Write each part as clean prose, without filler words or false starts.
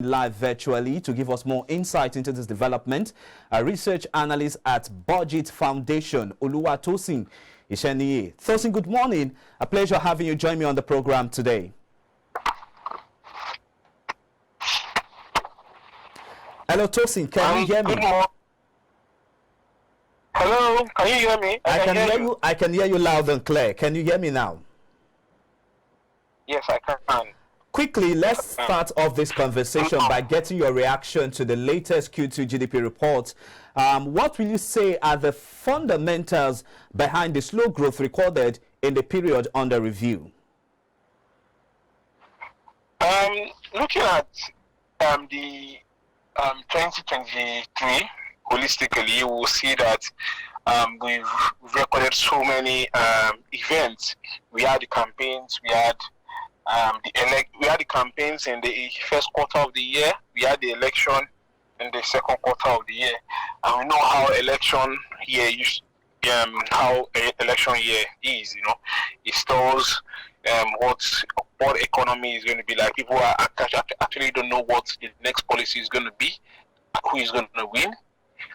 Live virtually to give us more insight into this development, a research analyst at Budget Foundation, Oluwatosin Isheniye. Tosin, good morning. A pleasure having you join me on the program today. Hello, Tosin. Can you hear me? Hello, can you hear me? I can hear you. I can hear you loud and clear. Can you hear me now? Yes, I can. Quickly, let's start off this conversation by getting your reaction to the latest Q2 GDP report. What will you say are the fundamentals behind the slow growth recorded in the period under review? Looking at the 2023 holistically, you will see that we've recorded so many events. We had the campaigns, we had the campaigns in the first quarter of the year. We had the election in the second quarter of the year, and we know how election year is. You know, it stores what economy is going to be like. People are actually don't know what the next policy is going to be, who is going to win,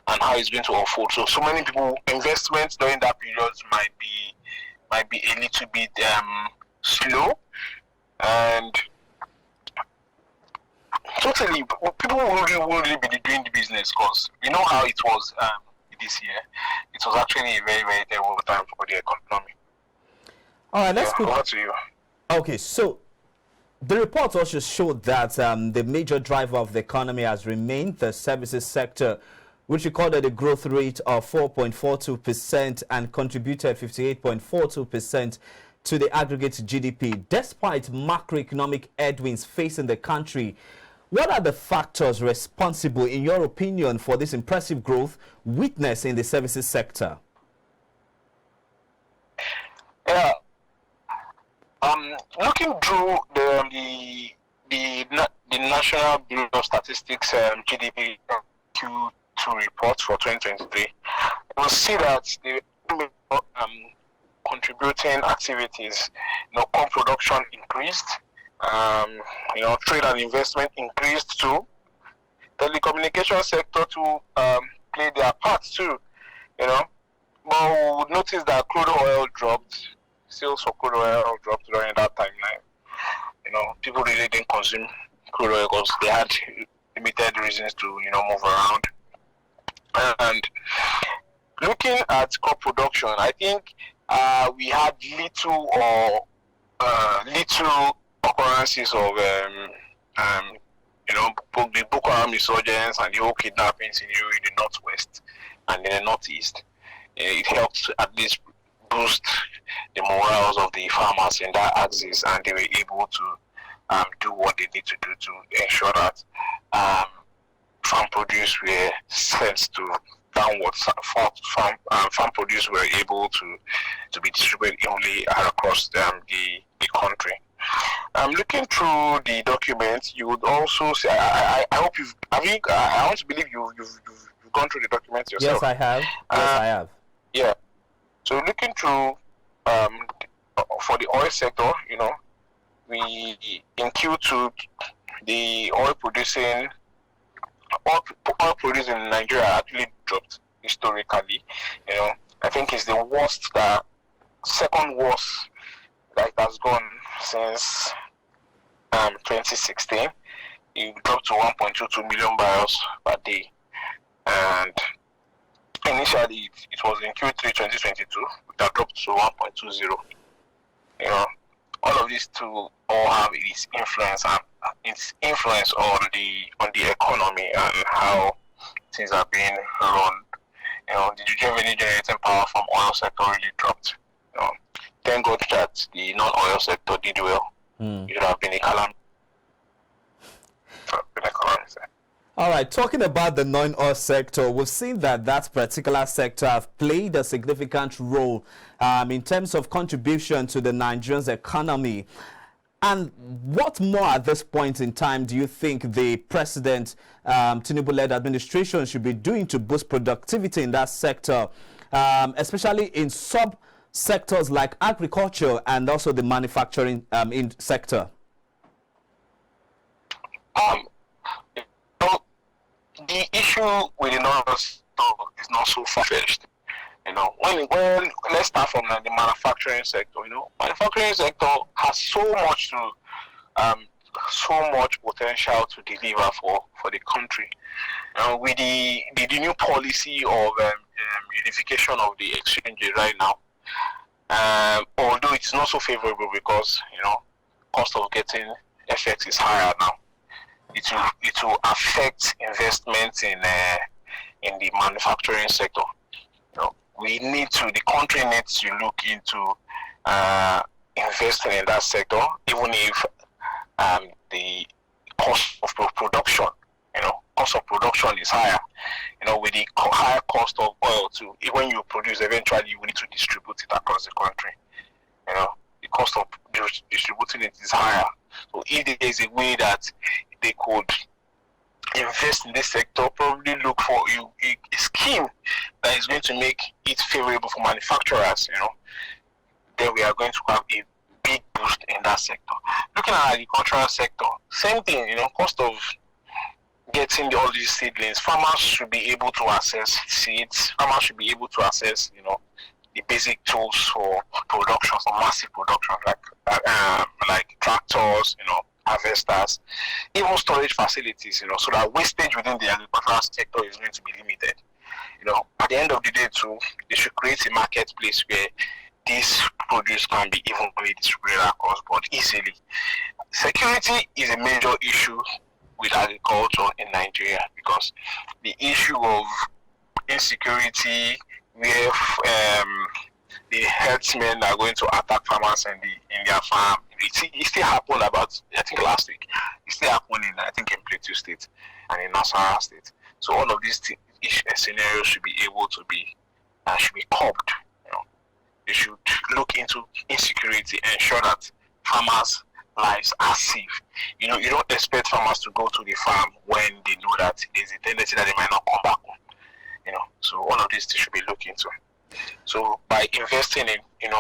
and how it's going to unfold. So many people investments during that period might be a little bit slow. And totally, people will really be doing the business, because you know how it was this year. It was actually a very, very terrible time for the economy. All right, let's go. Over to you. Okay, so the report also showed that the major driver of the economy has remained the services sector, which recorded a growth rate of 4.42% and contributed 58.42% to the aggregate GDP, despite macroeconomic headwinds facing the country. What are the factors responsible, in your opinion, for this impressive growth witnessed in the services sector? Yeah, looking through the National Bureau of Statistics GDP Q2 report for 2023, we'll see that the contributing activities, corn production increased, trade and investment increased too. Telecommunication sector to play their part too, But we would notice that crude oil dropped, sales for crude oil dropped during that timeline. People really didn't consume crude oil because they had limited reasons to, move around. And looking at crop production, I think we had little occurrences of the Boko Haram insurgents and the whole kidnapping scenario in the northwest and in the northeast. It helped at least boost the morals of the farmers in that axis, and they were able to do what they need to do to ensure that farm produce were sent to downwards. Farm produce were able to be distributed evenly across the country. Looking through the documents, you would also say, I hope I want to believe you've gone through the documents yourself. Yes, I have. Yes, I have. Yeah. So looking through for the oil sector, we in Q2 the oil producing in Nigeria actually dropped historically. I think it's the worst, second worst that has gone since 2016. It dropped to 1.22 million barrels per day, and initially it was in Q3 2022 that dropped to 1.20. All of these two all have its influence on the economy and how things are being run. The revenue generating power from oil sector really dropped. Thank God that the non-oil sector did well. It would have been a calamity. All right, talking about the non-oil sector, we've seen that particular sector have played a significant role in terms of contribution to the Nigerian economy. And what more at this point in time do you think the President Tinubu-led administration should be doing to boost productivity in that sector, especially in sub-sectors like agriculture and also the manufacturing sector? the issue with the non-store is not so far-fetched. When let's start from the manufacturing sector. Manufacturing sector has so much potential to deliver for the country. With the new policy of unification of the exchanges right now, although it's not so favorable because cost of getting FX is higher now, it will affect investments in the manufacturing sector. The country needs to look into investing in that sector, even if the cost of production, cost of production is higher. With the higher cost of oil too, when you produce, eventually you need to distribute it across the country. The cost of distributing it is higher. So if there is a way that they could invest in this sector, probably look for a scheme that is going to make it favorable for manufacturers, then we are going to have a big boost in that sector. Looking at the agricultural sector, same thing, cost of getting all these seedlings. Farmers should be able to access seeds. Farmers should be able to access, the basic tools for production, for massive production, like tractors, harvesters, even storage facilities, so that wastage within the agricultural sector is going to be limited. At the end of the day too, they should create a marketplace where this produce can be evenly distributed across board easily. Security is a major issue with agriculture in Nigeria, because the issue of insecurity, where the herdsmen are going to attack farmers in their farm. It still happened last week. It still happened in Plateau State and in Nasarawa State. So all of these scenarios should be able to be curbed. They should look into insecurity and ensure that farmers' lives are safe. You don't expect farmers to go to the farm when they know that there's a tendency that they might not come back home. So all of these should be looked into. So by investing in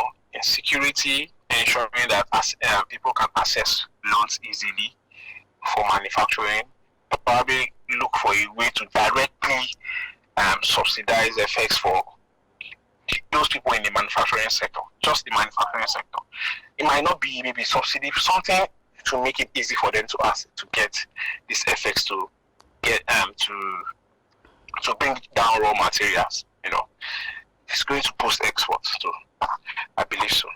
security, ensuring that people can access loans easily for manufacturing, probably look for a way to directly subsidize FX for those people in the manufacturing sector, just the manufacturing sector. It might not be maybe subsidy, something to make it easy for them to get this FX to get to bring down raw materials. It's going to boost exports too. I believe so.